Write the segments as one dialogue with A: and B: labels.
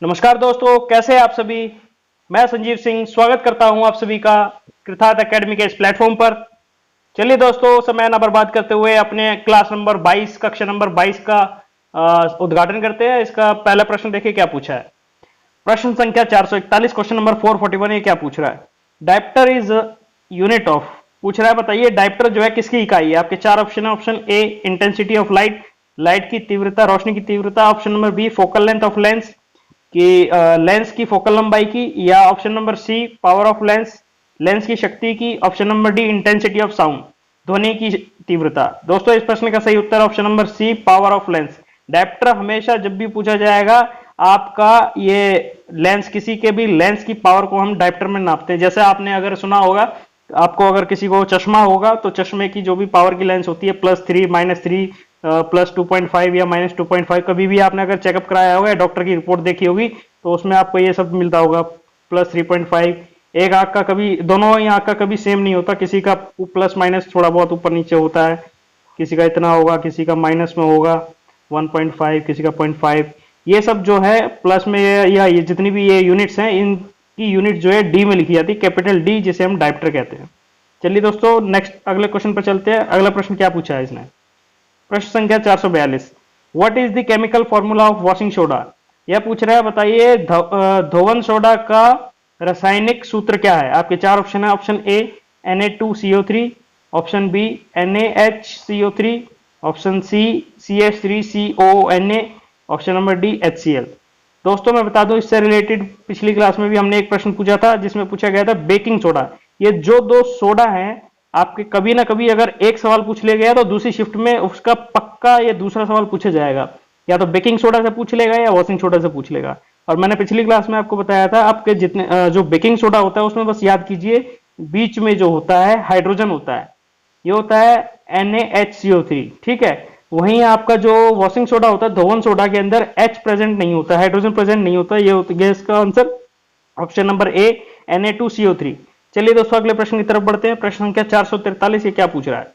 A: नमस्कार दोस्तों, कैसे हैं आप सभी। मैं संजीव सिंह स्वागत करता हूं आप सभी का कृतार्थ एकेडमी के इस प्लेटफॉर्म पर। चलिए दोस्तों, समय ना बर्बाद करते हुए अपने क्लास नंबर 22 कक्षा नंबर 22 का उद्घाटन करते हैं। इसका पहला प्रश्न देखिए क्या पूछा है। प्रश्न संख्या 441, क्वेश्चन नंबर 441। ये क्या पूछ रहा है। डायप्टर इज यूनिट ऑफ, पूछ रहा है बताइए डायप्टर जो है किसकी इकाई है। आपके चार ऑप्शन है। Option A intensity of light, light की तीव्रता, रोशनी की तीव्रता। Option number B focal length of lens कि लेंस की फोकल लंबाई की, या option number C power of lens, lens की शक्ति की। Option number D intensity of sound, ध्वनि की तीव्रता। दोस्तों इस प्रश्न का सही उत्तर option number C power of lens. Dioptre हमेशा जब भी पूछा जाएगा आपका ये लेंस, किसी के भी लेंस की पावर को हम डायप्टर में नापते हैं। जैसे आपने अगर सुना होगा, आपको अगर किसी को चश्मा होगा तो चश्मे की जो भी पावर की लेंस होती है +3 -3 +2.5 या -2.5, कभी भी आपने अगर चेकअप कराया होगा या डॉक्टर की रिपोर्ट देखी होगी तो उसमें आपको ये सब मिलता होगा +3.5। एक आंख का कभी, दोनों ही आंख का कभी सेम नहीं होता, किसी का प्लस माइनस थोड़ा बहुत ऊपर नीचे होता है, किसी का इतना होगा, किसी का माइनस में होगा 1.5, किसी का 0.5। ये सब जो है प्लस में या ये जितनी भी ये यूनिट्स हैं, इनकी यूनिट जो है डी में लिखी जाती है, कैपिटल डी, जिसे हम डायप्टर कहते हैं। चलिए दोस्तों नेक्स्ट अगले क्वेश्चन पर चलते हैं। अगला प्रश्न क्या पूछा है इसने। प्रश्न संख्या 442, what is the chemical formula of washing soda. यह पूछ रहा है बताइए धोवन सोडा का रासायनिक सूत्र क्या है। आपके चार ऑप्शन है। Option A Na2CO3, option B NaHCO3, option C CH3COONA, option number D HCl। दोस्तों मैं बता दूं, इससे रिलेटेड पिछली क्लास में भी हमने एक प्रश्न पूछा था जिसमें पूछा गया था बेकिंग सोडा। ये जो दो सोडा हैं, आपके कभी ना कभी अगर एक सवाल पूछ लिया गया तो दूसरी शिफ्ट में उसका पक्का ये दूसरा सवाल पूछा जाएगा, या तो बेकिंग सोडा से पूछ लेगा या वॉशिंग सोडा से पूछ लेगा। और मैंने पिछली क्लास में आपको बताया था, आपके जितने जो बेकिंग सोडा होता है उसमें बस याद कीजिए बीच में जो होता है हाइड्रोजन होता है, ये होता है NaHCO3, ठीक है। वहीं आपका जो वॉशिंग सोडा होता है, धोवन सोडा के अंदर H प्रेजेंट नहीं होता, हाइड्रोजन प्रेजेंट नहीं होता। ये होता है इसका आंसर ऑप्शन नंबर ए Na2CO3। चलिए दोस्तों अगले प्रश्न की तरफ बढ़ते हैं। प्रश्न संख्या 443, ये क्या पूछ रहा है।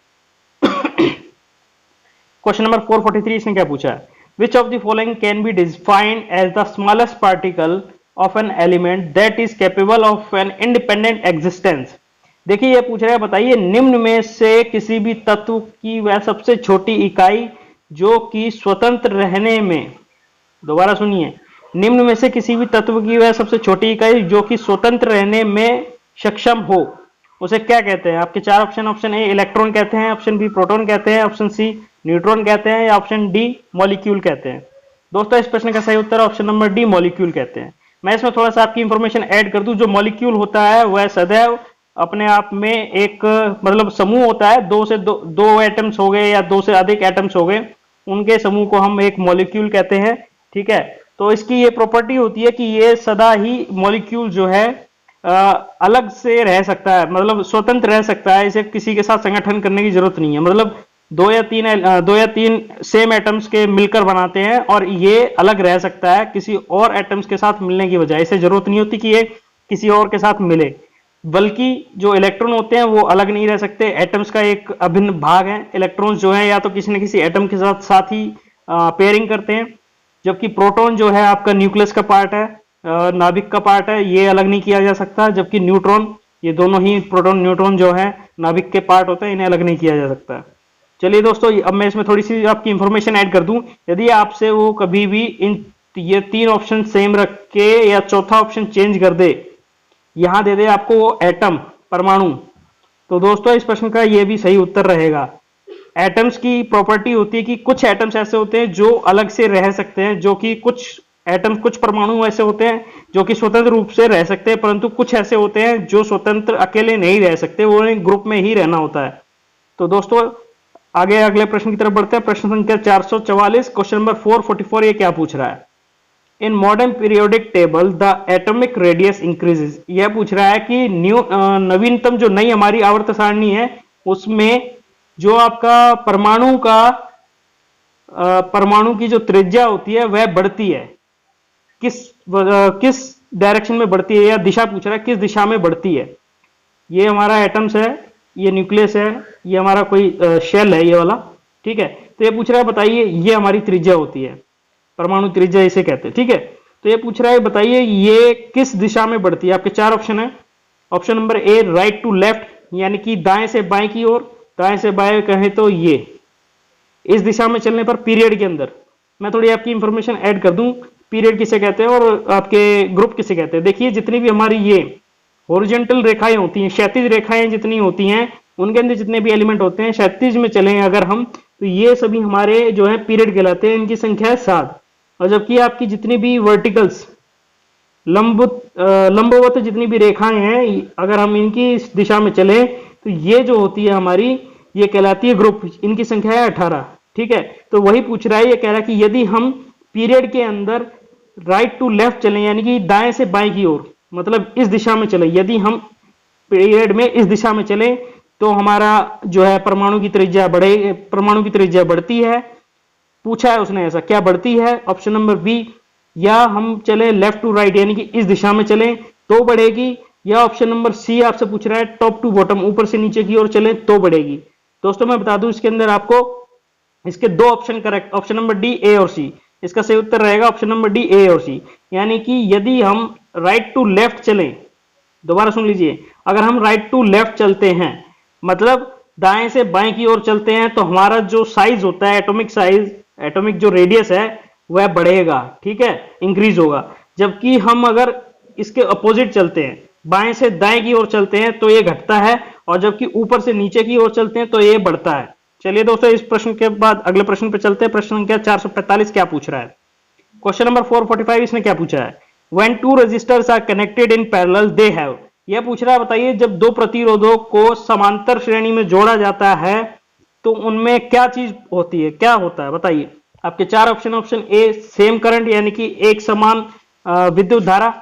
A: क्वेश्चन नंबर 443 इसने क्या पूछा है। Which of the following can be defined as the smallest particle of an element that is capable of an independent existence. देखिए ये पूछ रहा है बताइए निम्न में से किसी भी तत्व की वह सबसे छोटी इकाई जो कि स्वतंत्र रहने में, दोबारा सुनिए, निम्न में से किसी भी तत्व की वह सबसे छोटी इकाई जो कि स्वतंत्र रहने में सक्षम हो, उसे क्या कहते हैं। आपके चार ऑप्शन। ऑप्शन ए इलेक्ट्रॉन कहते हैं, ऑप्शन बी प्रोटॉन कहते हैं, ऑप्शन सी न्यूट्रॉन कहते हैं, या ऑप्शन डी मॉलिक्यूल कहते हैं। दोस्तों इस प्रश्न का सही उत्तर ऑप्शन नंबर डी मॉलिक्यूल कहते हैं। मैं इसमें थोड़ा सा आपकी इंफॉर्मेशन ऐड कर दूं, जो मॉलिक्यूल होता है वह सदैव अपने आप में एक मतलब समूह होता है, दो एटम्स हो गए या दो से अधिक एटम्स हो गए, उनके समूह को हम एक मॉलिक्यूल कहते हैं, ठीक है। तो इसकी ये प्रॉपर्टी होती है कि ये सदा ही मॉलिक्यूल जो है अलग से रह सकता है, मतलब स्वतंत्र रह सकता है, इसे किसी के साथ संगठन करने की जरूरत नहीं है। मतलब दो या तीन सेम एटम्स के मिलकर बनाते हैं और ये अलग रह सकता है किसी और एटम्स के साथ मिलने की बजाय। इसे जरूरत नहीं होती कि ये किसी और के साथ मिले, बल्कि जो इलेक्ट्रॉन होते हैं वो अलग नहीं रह सकते, एटम्स का एक अभिन्न भाग है। इलेक्ट्रॉन्स जो है या तो किसी न किसी एटम के साथ ही पेयरिंग करते हैं, जबकि प्रोटॉन जो है आपका न्यूक्लियस का पार्ट है, नाभिक का पार्ट है, ये अलग नहीं किया जा सकता। जबकि न्यूट्रॉन, ये दोनों ही प्रोटॉन न्यूट्रॉन जो है नाभिक के पार्ट होते हैं, इन्हें अलग नहीं किया जा सकता। चलिए दोस्तों अब मैं इसमें थोड़ी सी आपकी इंफॉर्मेशन ऐड कर दूं। यदि आपसे वो कभी भी ये तीन ऑप्शन सेम रख के या चौथा ऑप्शन चेंज कर दे, यहां दे दे आपको वो एटम, परमाणु, तो दोस्तों इस प्रश्न का ये भी सही उत्तर रहेगा। एटम्स की प्रॉपर्टी होती है कि कुछ एटम्स ऐसे होते हैं जो अलग से रह सकते हैं, जो कि कुछ एटम्स, कुछ परमाणु ऐसे होते हैं जो कि स्वतंत्र रूप से रह सकते हैं, परंतु कुछ ऐसे होते हैं जो स्वतंत्र अकेले नहीं रह सकते, वो एक ग्रुप में ही रहना होता है। तो दोस्तों आगे अगले प्रश्न की तरफ बढ़ते हैं। प्रश्न संख्या 444, क्वेश्चन नंबर 444, ये क्या पूछ रहा है। In modern periodic table the atomic radius increases. यह पूछ रहा है कि नवीनतम जो नई हमारी आवर्त सारणी है उसमें जो आपका परमाणु की जो त्रिज्या होती है वह बढ़ती है, किस डायरेक्शन में बढ़ती है, या दिशा पूछ रहा है किस दिशा में बढ़ती है। ये हमारा एटम्स है, ये न्यूक्लियस है, ये हमारा कोई शेल है ये वाला, ठीक है। तो ये पूछ रहा है बताइए, ये हमारी त्रिज्या होती है, परमाणु त्रिज्या इसे कहते हैं, ठीक है। तो ये पूछ रहा है बताइए ये किस दिशा में बढ़ती है। आपके चार ऑप्शन है। Option number A right to left, यानी कि दाएं से बाएं की ओर। दाएं से बाएं कहें तो ये इस दिशा में चलने पर पीरियड के अंदर, मैं थोड़ी आपकी इंफॉर्मेशन ऐड कर दूं, पीरियड किसे कहते हैं और आपके ग्रुप किसे कहते हैं। देखिए जितनी भी हमारी ये हॉरिजॉन्टल रेखाएं होती हैं, क्षैतिज रेखाएं जितनी होती हैं, उनके अंदर जितने भी एलिमेंट होते हैं क्षैतिज में चलें अगर हम, तो ये सभी हमारे जो है पीरियड कहलाते हैं। इनकी संख्या है 7। और जबकि आपकी जितनी भी वर्टिकल्स लंबवत जितनी भी रेखाएं हैं, अगर हम इनकी इस दिशा में चले तो ये जो होती है हमारी, ये कहलाती है ग्रुप। इनकी संख्या है 18। ठीक है, तो वही पूछ रहा है, ये कह रहा है कि यदि हम पीरियड के अंदर राइट टू लेफ्ट चलें, यानी कि दाएं से बाएं की ओर, मतलब इस दिशा में चले, यदि हम पीरियड में इस दिशा में चले तो हमारा जो है परमाणु की त्रिज्या बढ़ती है। पूछा है उसने ऐसा, क्या बढ़ती है? Option number B. या हम चले लेफ्ट टू राइट, यानी कि इस दिशा में चले तो बढ़ेगी। या ऑप्शन नंबर सी आपसे पूछ रहा है टॉप टू बॉटम, ऊपर से नीचे की ओर चले तो बढ़ेगी। दोस्तों मैं बता दूं इसके अंदर आपको इसके दो option correct, option number D, A और सी। इसका सही उत्तर रहेगा ऑप्शन नंबर डी, ए और सी। यानी कि यदि हम राइट टू लेफ्ट चलें, दोबारा सुन लीजिए, अगर हम राइट टू लेफ्ट चलते हैं मतलब दाएं से बाएं की ओर चलते हैं, तो हमारा जो साइज होता है, एटॉमिक साइज, एटॉमिक जो रेडियस है वह बढ़ेगा। ठीक है, इंक्रीज होगा। जबकि हम अगर इसके अपोजिट चलते हैं, बाएं से दाएं की ओर चलते हैं, तो ये घटता है। और जबकि ऊपर से नीचे की ओर चलते हैं तो ये बढ़ता है। चलिए दोस्तों इस प्रश्न के बाद अगले प्रश्न पे चलते हैं। प्रश्न संख्या 445 क्या पूछ रहा है? क्वेश्चन नंबर 445 इसने क्या पूछा है? When two resistors are connected in parallel, they have, यह पूछ रहा है बताइए जब दो प्रतिरोधों को समांतर श्रेणी में जोड़ा जाता है तो उनमें क्या चीज होती है, क्या होता है बताइए। आपके चार ऑप्शन, ऑप्शन ए सेम करंट, यानी कि एक समान विद्युत धारा।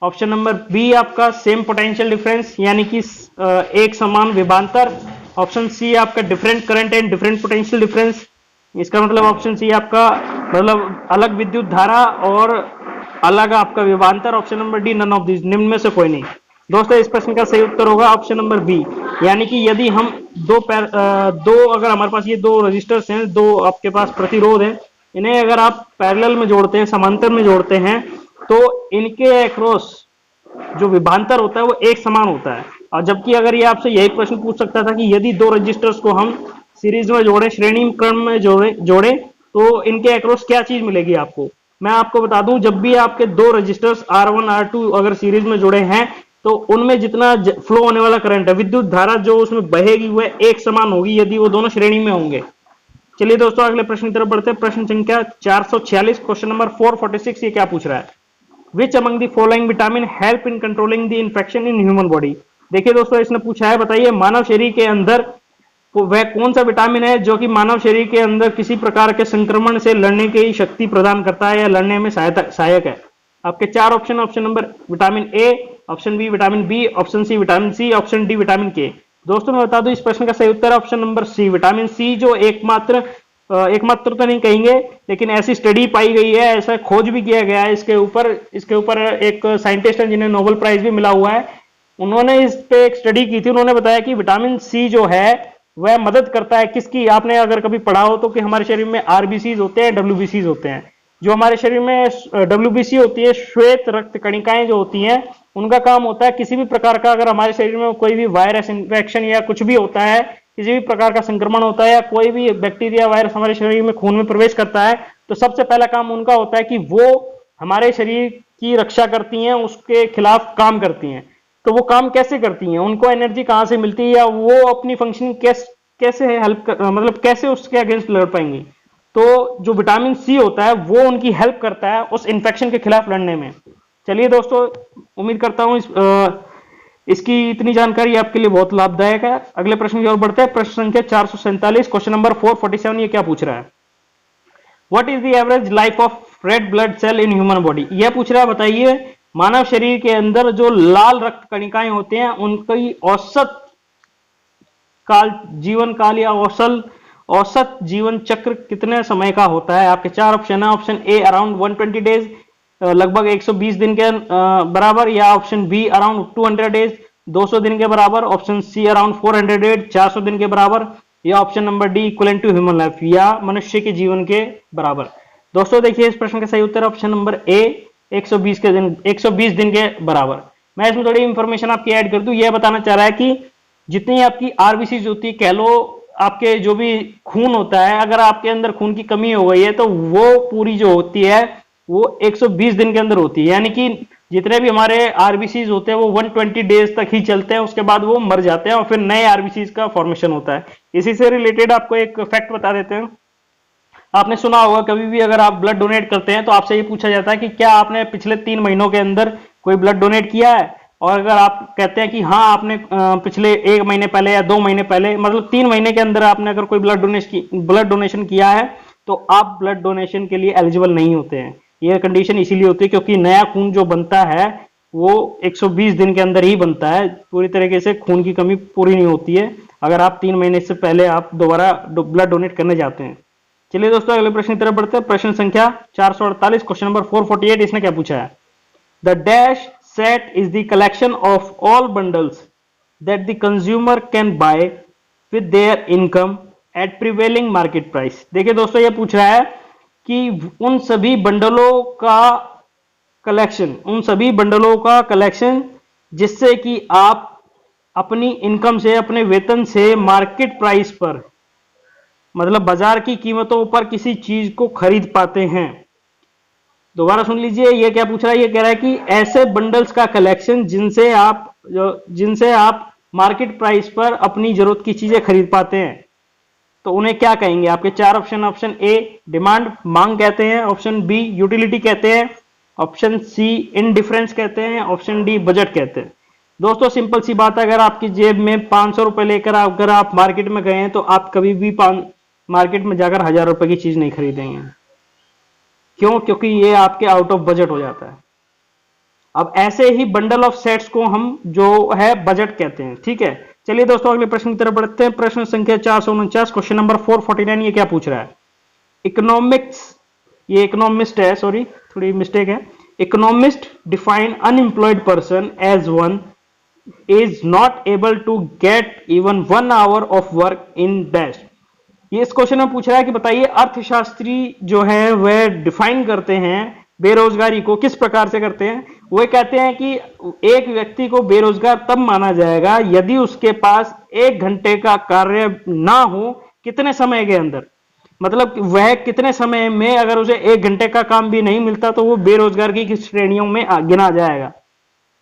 A: ऑप्शन नंबर बी आपका सेम पोटेंशियल डिफरेंस, यानी कि एक समान विभवांतर। ऑप्शन सी आपका different current and different potential difference, इसका मतलब ऑप्शन सी आपका मतलब अलग विद्युत धारा और अलग आपका विभवांतर। Option number D none of this, निम्न में से कोई नहीं। दोस्तों इस प्रश्न का सही उत्तर होगा ऑप्शन नंबर बी, यानी कि यदि हम दो अगर हमारे पास ये दो रजिस्टर्स हैं, दो आपके पास प्रतिरोध है, इन्हें अगर आप पैरेलल में जोड़ते हैं, समांतर में जोड़ते हैं, तो इनके अक्रॉस जो विभवांतर होता है वो एक समान होता है। और जबकि अगर ये आपसे यही प्रश्न पूछ सकता था कि यदि दो रजिस्टर्स को हम सीरीज में जोड़े, श्रेणी क्रम में जोड़े तो इनके अक्रॉस क्या चीज मिलेगी आपको। मैं आपको बता दूं, जब भी आपके दो रजिस्टर्स R1 R2 अगर सीरीज में जुड़े हैं तो उनमें जितना फ्लो होने वाला करंट है, विद्युत धारा जो उसमें बहेगी वह एक समान होगी यदि वो दोनों श्रेणी में होंगे। चलिए दोस्तों अगले प्रश्न की तरफ बढ़ते हैं। प्रश्न संख्या 446 क्वेश्चन नंबर 446 ये क्या पूछ रहा है? Which among the following vitamin help in controlling the infection in human body. देखिए दोस्तों इसने पूछा है बताइए मानव शरीर के अंदर वह कौन सा विटामिन है जो कि मानव शरीर के अंदर किसी प्रकार के संक्रमण से लड़ने की शक्ति प्रदान करता है या लड़ने में सहायक है। आपके चार option, option number vitamin A, option B vitamin B, option C vitamin C, option D vitamin K. दोस्तों मैं बता दूं इस प्रश्न का सही उत्तर option number C vitamin C, जो एकमात्र तो नहीं कहेंगे लेकिन ऐसी स्टडी पाई गई है, ऐसा खोज भी किया गया है इसके ऊपर एक साइंटिस्ट है जिन्हें नोबेल प्राइज भी मिला हुआ है, उन्होंने इस पे एक स्टडी की थी। उन्होंने बताया कि विटामिन सी जो है वह मदद करता है किसकी, आपने अगर कभी पढ़ा हो तो कि हमारे शरीर में आरबीसीज होते हैं, डब्ल्यूबीसीज होते हैं। जो हमारे शरीर में डब्ल्यूबीसी होती है, श्वेत रक्त कणिकाएं जो होती हैं, उनका काम होता है किसी भी प्रकार का अगर हमारे शरीर में कोई भी वायरस इन्फेक्शन या कुछ भी होता है, किसी भी प्रकार का संक्रमण होता है या कोई भी बैक्टीरिया वायरस हमारे शरीर में खून में प्रवेश करता है, तो सबसे पहला काम उनका होता है कि वो हमारे शरीर की रक्षा करती हैं, उसके खिलाफ काम करती हैं। तो वो काम कैसे करती हैं, उनको एनर्जी कहां से मिलती है या वो अपनी फंक्शनिंग कैसे हेल्प मतलब कैसे उसके अगेंस्ट लड़ पाएंगी। तो जो विटामिन सी होता है वो उनकी हेल्प करता है उस इन्फेक्शन के खिलाफ लड़ने में। चलिए दोस्तों उम्मीद करता हूं इसकी इतनी जानकारी आपके लिए बहुत लाभदायक है। अगले प्रश्न की ओर बढ़ते हैं। प्रश्न संख्या 447 क्वेश्चन नंबर 447 ये क्या पूछ रहा है? What is the average life of red blood cell in human body. यह पूछ रहा है बताइए मानव शरीर के अंदर जो लाल रक्त कणिकाएं होते हैं उनकी औसत जीवन काल या औसत जीवन चक्र कितने समय का होता है। आपके चार ऑप्शन है, ऑप्शन ए अराउंड 120 डेज, लगभग 120 दिन के बराबर, या ऑप्शन बी अराउंड 200 डेज 200 दिन के बराबर, ऑप्शन सी अराउंड 400 डेज 400 दिन के बराबर, या option number D equivalent to human life या मनुष्य के जीवन के बराबर। दोस्तों देखिए इस प्रश्न का सही उत्तर ऑप्शन नंबर ए 120 के दिन, 120 दिन के बराबर। मैं इसमें थोड़ी इंफॉर्मेशन आपकी ऐड कर दूं। यह बताना चाह रहा है कि जितनी आपकी आरबीसीज होती है, कह लो आपके जो भी खून होता है, अगर आपके अंदर खून की कमी हो गई है तो वो पूरी जो होती है वो 120 दिन के अंदर होती है। यानी कि जितने भी हमारे आरबीसीज होते हैं वो 120 डेज तक ही चलते हैं, उसके बाद वो मर जाते हैं और फिर नए आरबीसीज का फॉर्मेशन होता है। इसी से रिलेटेड आपको एक फैक्ट बता देते हैं। आपने सुना होगा कभी भी अगर आप ब्लड डोनेट करते हैं तो आपसे ये पूछा जाता है कि क्या आपने पिछले 3 महीनों के अंदर कोई ब्लड डोनेट किया है। और अगर आप कहते हैं कि हाँ आपने पिछले 1 महीने पहले या 2 महीने पहले, मतलब 3 महीने के अंदर आपने अगर कोई ब्लड डोनेशन किया है तो आप ब्लड डोनेशन के लिए एलिजिबल नहीं होते हैं। यह कंडीशन इसीलिए होती है क्योंकि नया खून जो बनता है वो 120 दिन के अंदर ही बनता है। पूरी तरीके से खून की कमी पूरी नहीं होती है अगर आप 3 महीने से पहले आप दोबारा ब्लड डोनेट करने जाते हैं। चलिए दोस्तों अगले प्रश्न की तरफ बढ़ते हैं। प्रश्न संख्या 448, क्वेश्चन नंबर 448। इसने क्या पूछा है? The dash set is the collection of all bundles that the consumer can buy with their income eight prevailing market price. देखिए दोस्तों, ये पूछ रहा है कि उन सभी बंडलों का कलेक्शन जिससे कि आप अपनी इनकम से, अपने वेतन से मार्केट प्राइस पर, मतलब बाजार की कीमतों पर किसी चीज को खरीद पाते हैं। दोबारा सुन लीजिए, ये क्या पूछ रहा है? ये कह रहा है कि ऐसे बंडल्स का कलेक्शन जिनसे आप मार्केट प्राइस पर अपनी जरूरत की चीजें खरीद पाते हैं, तो उन्हें क्या कहेंगे? आपके 4 ऑप्शन। ऑप्शन ए डिमांड, मांग कहते हैं। ऑप्शन बी यूटिलिटी कहते हैं। ऑप्शन सी इनडिफरेंस कहते हैं। ऑप्शन डी बजट कहते हैं। दोस्तों सिंपल सी बात है, अगर आपकी जेब में 500 रुपए लेकर अगर आप मार्केट में गए हैं तो आप कभी भी मार्केट में जाकर 1000 रुपए की चीज नहीं खरीदेंगे। क्यों? क्योंकि ये आपके आउट ऑफ बजट हो जाता है। अब ऐसे ही बंडल ऑफ सेट्स को हम जो है बजट कहते हैं। ठीक है, चलिए दोस्तों अगले प्रश्न की तरफ बढ़ते हैं। प्रश्न संख्या 449, क्वेश्चन नंबर 449। ये क्या पूछ रहा है? ये इकोनॉमिस्ट है, सॉरी थोड़ी मिस्टेक है। Economist define unemployed person as one is not able to get even 1 hour of work in dash. ये इस क्वेश्चन में पूछ रहा है कि बताइए अर्थशास्त्री जो है वह डिफाइन करते हैं बेरोजगारी को किस प्रकार से करते हैं। वो कहते हैं कि एक व्यक्ति को बेरोजगार तब माना जाएगा यदि उसके पास 1 घंटे का कार्य ना हो, कितने समय के अंदर, मतलब वह कितने समय में अगर उसे 1 घंटे का काम भी नहीं मिलता तो वो बेरोजगार की श्रेणियों में गिना जाएगा।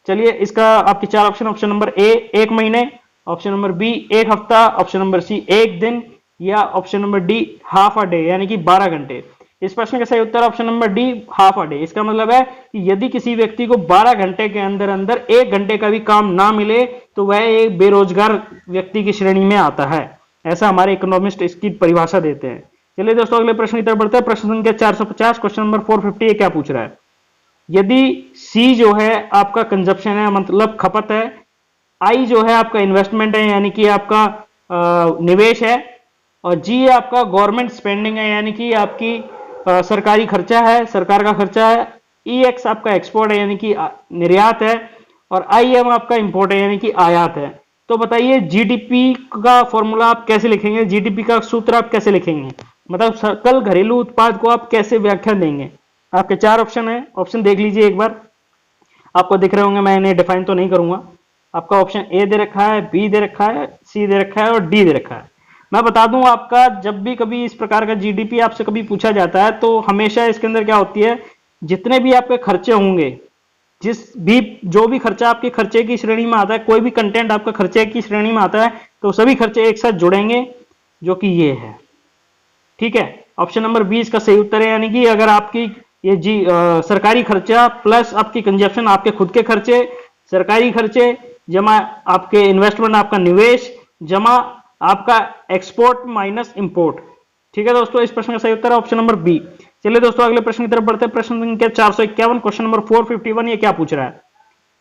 A: चलिए इसका आपके 4 ऑप्शन। ऑप्शन नंबर ए 1 महीने, ऑप्शन नंबर बी 1 हफ्ता, ऑप्शन नंबर सी 1 दिन, या option number D half a day यानी कि 12 घंटे। इस प्रश्न का सही उत्तर option number D half a day. इसका मतलब है कि यदि किसी व्यक्ति को 12 घंटे के अंदर अंदर 1 घंटे का भी काम ना मिले तो वह एक बेरोजगार व्यक्ति की श्रेणी में आता है। ऐसा हमारे इकोनॉमिस्ट इसकी परिभाषा देते हैं। चलिए दोस्तों अगले प्रश्न की तरफ बढ़ते हैं। प्रश्न संख्या 450, क्वेश्चन नंबर 450। क्या पूछ रहा है? यदि सी जो है आपका कंजप्शन है, मतलब खपत है, आई जो है आपका इन्वेस्टमेंट है यानी कि आपका निवेश है, और जी आपका गवर्नमेंट स्पेंडिंग है यानी कि आपकी सरकारी खर्चा है, सरकार का खर्चा है, ई एक्स आपका एक्सपोर्ट है यानी कि निर्यात है, और आई एम आपका इंपोर्ट है यानी कि आयात है। तो बताइए जीडीपी का फॉर्मूला आप कैसे लिखेंगे? जीडीपी का सूत्र आप कैसे लिखेंगे? मतलब सकल घरेलू उत्पाद को आप कैसे व्याख्या देंगे? आपके 4 ऑप्शन है, ऑप्शन देख लीजिए एक बार, आपको दिख रहे होंगे, मैं इन्हें डिफाइन तो नहीं करूंगा। आपका ऑप्शन ए दे रखा है, बी दे रखा है, सी दे रखा है और डी दे रखा है। मैं बता दूं आपका, जब भी कभी इस प्रकार का जीडीपी आपसे कभी पूछा जाता है तो हमेशा इसके अंदर क्या होती है, जितने भी आपके खर्चे होंगे, जो भी खर्चा आपके खर्चे की श्रेणी में आता है, कोई भी कंटेंट आपका खर्चे की श्रेणी में आता है तो सभी खर्चे एक साथ जुड़ेंगे, जो कि ये है। ठीक है, ऑप्शन नंबर 20 का सही उत्तर है, यानी कि अगर आपकी ये सरकारी खर्चा प्लस आपकी कंजप्शन, आपके खुद के खर्चे, सरकारी खर्चे जमा आपके इन्वेस्टमेंट, आपका निवेश जमा आपका एक्सपोर्ट माइनस इंपोर्ट। ठीक है दोस्तों, इस प्रश्न का सही उत्तर है ऑप्शन नंबर बी। चलिए दोस्तों अगले प्रश्न की तरफ बढ़ते हैं। प्रश्न संख्या 451, क्वेश्चन नंबर 451। ये क्या पूछ रहा है?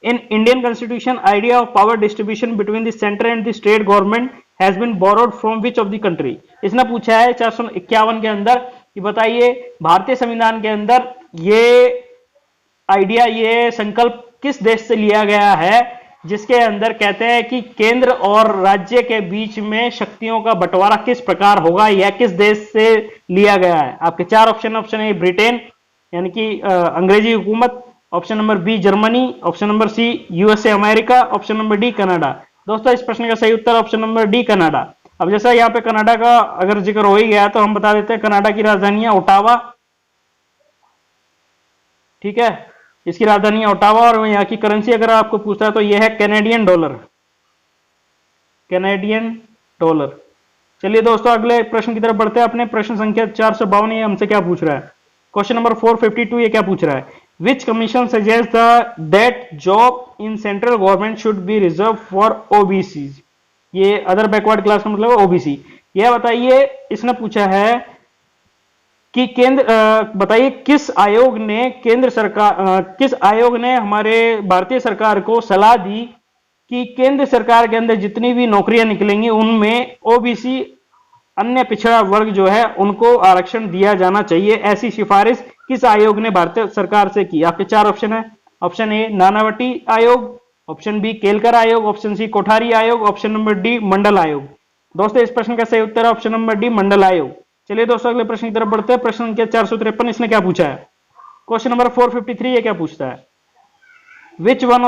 A: In Indian constitution idea of power distribution between the centre and the state government has been borrowed from which of the country. इसने पूछा है 451 के अंदर कि बताइए भारतीय संविधान के अंदर ये आइडिया, ये संकल्प किस देश से लिया गया है, जिसके अंदर कहते हैं कि केंद्र और राज्य के बीच में शक्तियों का बंटवारा किस प्रकार होगा, यह किस देश से लिया गया है। आपके 4 ऑप्शन। ऑप्शन ए ब्रिटेन यानी कि अंग्रेजी हुकूमत, option number B Germany, option number C USA America, option number D Canada. दोस्तों इस प्रश्न का सही उत्तर ऑप्शन नंबर डी कनाडा। अब जैसा यहाँ पे कनाडा का अगर जिक्र हो ही गया तो हम बता देते हैं कनाडा की राजधानी है ओटावा। ठीक है, इसकी राजधानी है ओटावा और यहाँ की करेंसी अगर आपको पूछता है तो यह है कैनेडियन डॉलर, कैनेडियन डॉलर। चलिए दोस्तों अगले प्रश्न की तरफ बढ़ते हैं। अपने प्रश्न संख्या 452 ये हमसे क्या पूछ रहा है, क्वेश्चन नंबर 452 ये क्या पूछ रहा है, which commission suggest that job in central government should be reserve for OBC. ये अदर बैकवर्ड क्लास का मतलब ओबीसी। यह बताइए, इसने पूछा है कि केंद्र बताइए किस आयोग ने केंद्र सरकार किस आयोग ने हमारे भारतीय सरकार को सलाह दी कि केंद्र सरकार के अंदर जितनी भी नौकरियां निकलेंगी उनमें ओबीसी अन्य पिछड़ा वर्ग जो है उनको आरक्षण दिया जाना चाहिए। ऐसी सिफारिश किस आयोग ने भारतीय सरकार से की। आपके चार ऑप्शन है, ऑप्शन ए नानावटी आयोग, ऑप्शन बी केलकर आयोग, ऑप्शन सी कोठारी आयोग, ऑप्शन नंबर डी मंडल आयोग। दोस्तों इस प्रश्न का सही उत्तर है ऑप्शन नंबर डी मंडल आयोग। चलिए दोस्तों अगले प्रश्न की तरफ बढ़ते हैं। प्रश्न संख्या 453 इसने क्या पूछा है, क्वेश्चन नंबर 453 ये क्या पूछता है, which one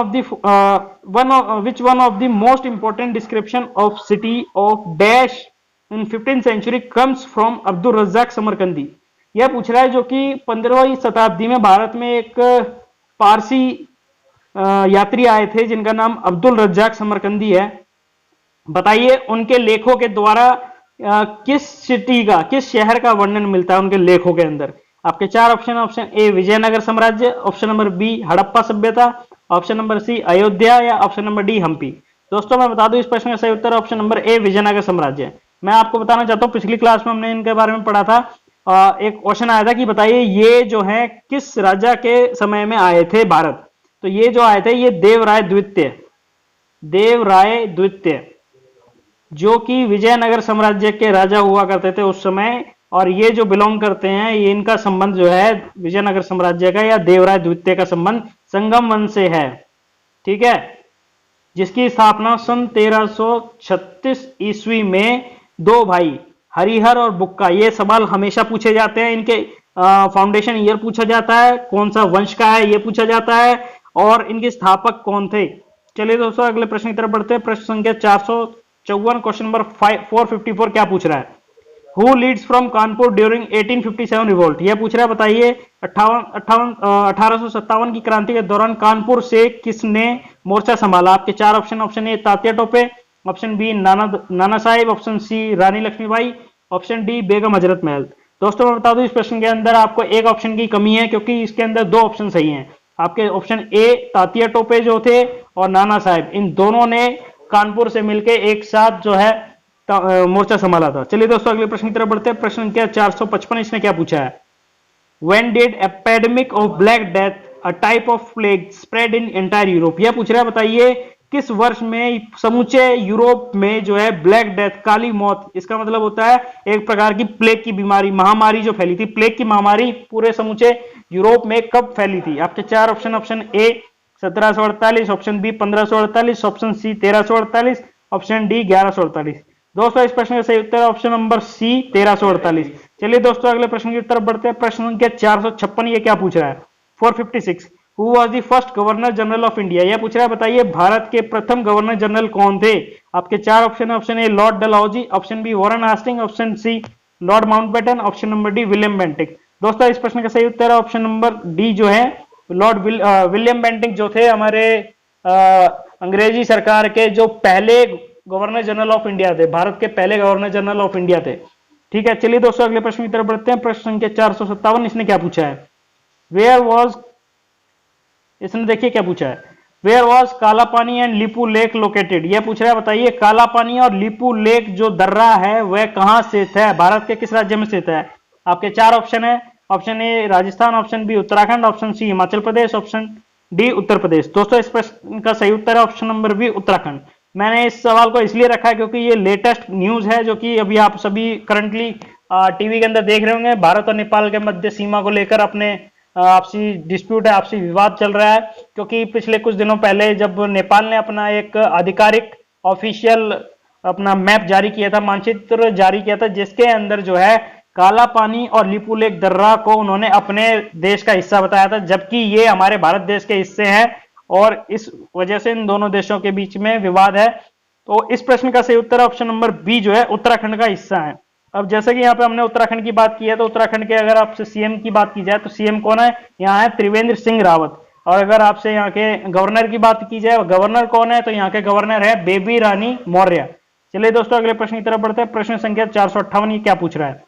A: of the most important description of city of dash in 15th century comes from Abdul Razzaq Samarqandi. यह पूछ रहा है जो कि 15वीं शताब्दी में भारत में एक पारसी यात्री आए थे जिनका नाम अब्दुल रज्जाक समरकंदी है। बताइए उनके लेखों के द्वारा किस सिटी का, किस शहर का वर्णन मिलता है उनके लेखों के अंदर। आपके चार ऑप्शन, ऑप्शन ए विजयनगर साम्राज्य, ऑप्शन नंबर बी हड़प्पा सभ्यता, ऑप्शन नंबर सी अयोध्या या ऑप्शन नंबर डी हम्पी। दोस्तों मैं बता दूं इस प्रश्न का सही उत्तर ऑप्शन नंबर ए विजयनगर साम्राज्य। मैं आपको बताना चाहता हूं पिछली क्लास में हमने इनके बारे में पढ़ा था। एक क्वेश्चन आया था कि बताइए ये जो है किस राजा के समय में आए थे भारत। तो ये जो आए थे ये देवराय द्वितीय, देवराय द्वितीय जो कि विजयनगर साम्राज्य के राजा हुआ करते थे उस समय। और ये जो बिलोंग करते हैं ये इनका संबंध जो है विजयनगर साम्राज्य का या देवराय द्वितीय का संबंध संगम वंश से है। ठीक है, जिसकी स्थापना सन 1336 ईस्वी में दो भाई हरिहर और बुक्का, ये सवाल हमेशा पूछे जाते हैं, इनके फाउंडेशन ईयर पूछा जाता है, कौन सा वंश का है ये पूछा जाता है और इनके स्थापक कौन थे। चलिए दोस्तों अगले प्रश्न की तरफ बढ़ते हैं। प्रश्न संख्या 454 क्वेश्चन नंबर 454 क्या पूछ रहा है, Who leads from Kanpur during 1857 revolt. यह पूछ रहा है बताइए 1857 की क्रांति के दौरान कानपुर से किसने मोर्चा संभाला। आपके चार option, option A Tatya Tope, option B Nana Sahib, option C Rani Lakshmibai, option D Begum Hazrat Mahal. दोस्तों मैं बता दूं इस प्रश्न के अंदर आपको एक ऑप्शन की कमी है क्योंकि इसके अंदर दो ऑप्शन सही हैं। आपके ऑप्शन ए तात्या टोपे जो थे और नाना साहिब, इन दोनों ने कानपुर से मिलकर एक साथ जो है मोर्चा संभाला था। चलिए दोस्तों अगले प्रश्न की तरफ बढ़ते हैं। प्रश्न क्या 455 इसने क्या पूछा है, When did epidemic of Black Death, a type of plague, spread in entire Europe। यह पूछ रहा है बताइए किस वर्ष में समूचे यूरोप में जो है ब्लैक डेथ, काली मौत, इसका मतलब होता है एक प्रकार की प्लेग की बीमारी, महामारी जो फैली थी, प्लेग की महामारी पूरे समूचे यूरोप में कब फैली थी। आपके चार option, option A 1748, option B 1548, option C 1348, option D 1148। दोस्तों इस प्रश्न का सही उत्तर है ऑप्शन नंबर सी 1348। चलिए दोस्तों अगले प्रश्न की तरफ बढ़ते हैं। प्रश्न संख्या 456 ये क्या पूछ रहा है, 456 who was the first governor general of India. यह पूछ रहा है बताइए भारत के प्रथम गवर्नर जनरल कौन थे। आपके चार ऑप्शन है, option A Lord Dalhousie, option B Warren Hasting, option C Lord Mountbatten, option number D William Bentinck. दोस्तों इस प्रश्न का सही उत्तर है ऑप्शन नंबर डी जो है लॉर्ड विलियम बेंटिक जो थे हमारे अंग्रेजी सरकार के जो पहले गवर्नर जनरल ऑफ इंडिया थे, भारत के पहले गवर्नर जनरल ऑफ इंडिया थे। ठीक है, चलिए दोस्तों अगले प्रश्न की तरफ बढ़ते हैं। प्रश्न संख्या 457 इसने क्या पूछा है, वेयर वॉज, इसने देखिए क्या पूछा है, वेयर वॉज काला पानी एंड लीपू लेक लोकेटेड। यह पूछ रहा है बताइए काला पानी और लीपू लेक जो दर्रा है वह कहां स्थित है, भारत के किस राज्य में स्थित है। आपके चार ऑप्शन है, option A Rajasthan, option B Uttarakhand, option C Himachal Pradesh, option D Uttar Pradesh. दोस्तों इस प्रश्न का सही उत्तर है ऑप्शन नंबर बी उत्तराखंड। मैंने इस सवाल को इसलिए रखा है क्योंकि ये लेटेस्ट न्यूज है जो कि अभी आप सभी करंटली टीवी के अंदर देख रहे होंगे। भारत और नेपाल के मध्य सीमा को लेकर अपने आपसी डिस्प्यूट है, आपसी विवाद चल रहा है। क्योंकि पिछले कुछ दिनों पहले जब नेपाल ने अपना एक आधिकारिक ऑफिशियल अपना मैप जारी किया था, मानचित्र जारी किया था, जिसके अंदर जो है काला पानी और लिपू लेक दर्रा को उन्होंने अपने देश का हिस्सा बताया था, जबकि ये हमारे भारत देश के हिस्से हैं और इस वजह से इन दोनों देशों के बीच में विवाद है। तो इस प्रश्न का सही उत्तर ऑप्शन नंबर बी जो है उत्तराखंड का हिस्सा है। अब जैसे कि यहाँ पे हमने उत्तराखंड की बात की है, तो उत्तराखंड के अगर आपसे सीएम की बात की जाए तो सीएम कौन है, यहाँ है त्रिवेंद्र सिंह रावत। और अगर आपसे यहाँ के गवर्नर की बात की जाए, गवर्नर कौन है, तो यहाँ के गवर्नर है बेबी रानी मौर्य। चलिए दोस्तों अगले प्रश्न की तरफ बढ़ते हैं। प्रश्न संख्या 458 ये क्या पूछ रहा है,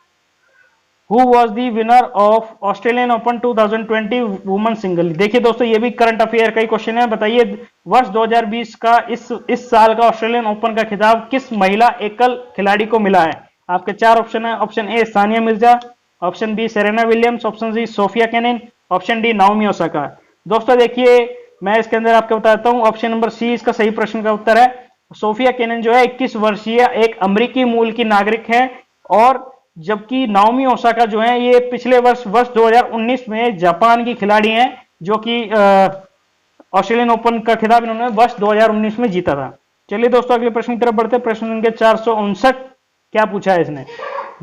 A: who was the winner of Australian open 2020 women single. देखिए दोस्तों ये भी करंट अफेयर का ही क्वेश्चन है। बताइए वर्ष 2020 का इस साल का ऑस्ट्रेलियन ओपन का खिताब किस महिला एकल खिलाड़ी को मिला है। आपके चार ऑप्शन है। Option A Sania Mirza, option B Serena Williams, option C Sofia Kenin, option D Naomi Osaka. दोस्तों देखिए मैं इसके अंदर आपको बताता हूं, ऑप्शन नंबर सी इसका सही प्रश्न का उत्तर है। सोफिया केनिन जो है 21 वर्षीय एक अमेरिकी मूल की नागरिक है, और जबकि नाओमी ओसाका जो है ये पिछले वर्ष 2019 में जापान की खिलाड़ी हैं, जो कि ऑस्ट्रेलियन ओपन का खिताब इन्होंने वर्ष 2019 में जीता था। चलिए दोस्तों अगले प्रश्न की तरफ बढ़ते हैं। प्रश्न संख्या 459 क्या पूछा है इसने,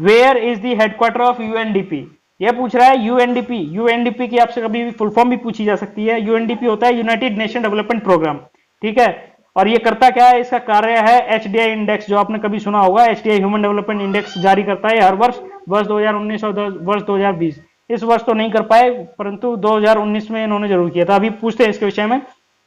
A: where is the headquarter of UNDP. यह पूछ रहा है यूएनडीपी। यूएनडीपी की आपसे कभी भी फुल फॉर्म भी पूछी जा सकती है। यूएनडीपी होता है यूनाइटेड नेशन डेवलपमेंट प्रोग्राम, ठीक है। और ये करता क्या है, इसका कार्य है एचडीआई इंडेक्स, जो आपने कभी सुना होगा, एचडीआई ह्यूमन डेवलपमेंट इंडेक्स जारी करता है हर वर्ष 2019 और वर्ष 2020। इस वर्ष तो नहीं कर पाए, परंतु 2019 में इन्होंने जरूर किया था। अभी पूछते हैं इसके विषय में।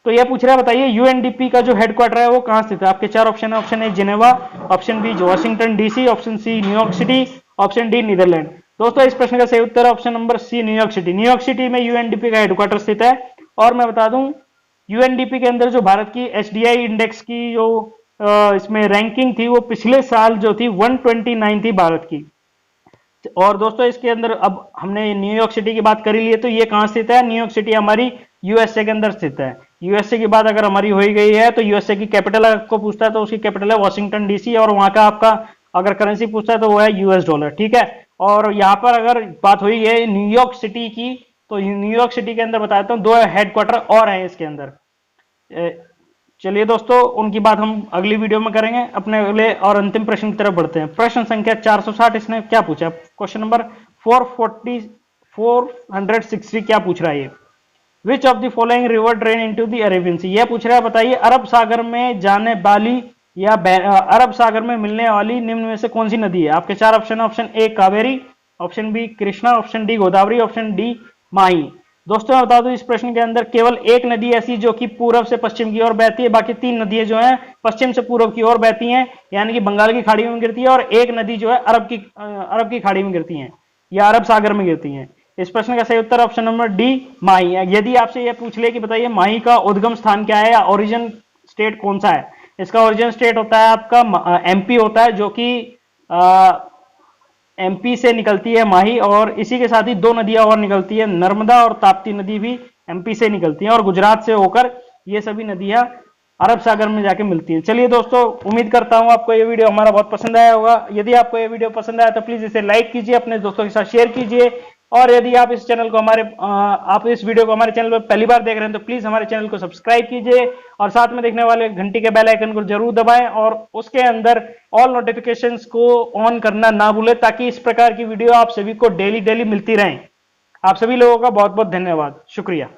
A: तो यह पूछ रहा है बताइए यूएनडीपी का जो हेडक्वार्टर है वो कहां स्थित है। आपके चार ऑप्शन है। Option A Geneva, option B Washington DC, option C New York city, option D Netherland. दोस्तों इस प्रश्न का सही उत्तर है option number C New York city. New York city में यूएनडीपी का हेडक्वार्टर स्थित है। और मैं बता दूं यूएनडीपी के अंदर जो भारत की एचडीआई इंडेक्स की जो इसमें रैंकिंग थी वो पिछले साल जो थी 129 थी भारत की। और दोस्तों इसके अंदर अब हमने न्यूयॉर्क सिटी की बात करी है, तो ये कहां स्थित है, न्यूयॉर्क सिटी हमारी यूएसए के अंदर स्थित है। यूएसए की बात अगर हमारी हो ही गई है तो यूएसए की कैपिटल आपको पूछता है तो उसकी कैपिटल है वॉशिंगटन डीसी, और वहां का आपका अगर करेंसी पूछता है तो वो है यूएस डॉलर, ठीक है। और यहाँ पर अगर बात हुई है न्यूयॉर्क सिटी की, तो न्यूयॉर्क सिटी के अंदर बताता हूँ दो हेडक्वार्टर और हैं इसके अंदर। चलिए दोस्तों उनकी बात हम अगली वीडियो में करेंगे। अपने अगले और अंतिम प्रश्न की तरफ बढ़ते हैं। प्रश्न संख्या 460 इसने क्या पूछा, क्वेश्चन नंबर 460 क्या पूछ रहा है ये, which of the following river drain into the Arabian sea. यह पूछ रहा है बताइए अरब सागर में जाने वाली या अरब सागर में मिलने वाली निम्न में से कौन सी नदी है। आपके चार ऑप्शन है। Option A Kaveri, option B Krishna, option D Godavari, option D Mahi. दोस्तों मैं बता दूं इस प्रश्न के अंदर केवल एक नदी ऐसी जो कि पूर्व से पश्चिम की ओर बहती है, बाकी तीन नदियां जो हैं पश्चिम से पूर्व की ओर बहती हैं, यानी कि बंगाल की खाड़ी में गिरती है, और एक नदी जो है अरब की खाड़ी में गिरती है या अरब सागर में गिरती है। इस प्रश्न का सही उत्तर ऑप्शन नंबर डी माही है। यदि आपसे यह पूछ ले कि बताइए माही का उद्गम स्थान क्या है या ओरिजिन स्टेट कौन सा है, इसका ओरिजिन स्टेट होता है आपका एमपी होता है, जो कि एमपी से निकलती है माही, और इसी के साथ ही दो नदियां और निकलती है, नर्मदा और ताप्ती नदी भी एमपी से निकलती हैं, और गुजरात से होकर ये सभी नदियां अरब सागर में जाके मिलती हैं। चलिए दोस्तों उम्मीद करता हूं आपको ये वीडियो हमारा बहुत पसंद आया होगा। यदि आपको ये वीडियो पसंद आया तो प्लीज इसे लाइक कीजिए, अपने दोस्तों के साथ शेयर कीजिए, और यदि आप इस चैनल को आप इस वीडियो को हमारे चैनल पर पहली बार देख रहे हैं तो प्लीज हमारे चैनल को सब्सक्राइब कीजिए, और साथ में देखने वाले घंटी के बेल आइकन को जरूर दबाएं, और उसके अंदर ऑल नोटिफिकेशंस को ऑन करना ना भूलें, ताकि इस प्रकार की वीडियो आप सभी को डेली मिलती रहें। आप सभी लोगों का बहुत बहुत धन्यवाद, शुक्रिया।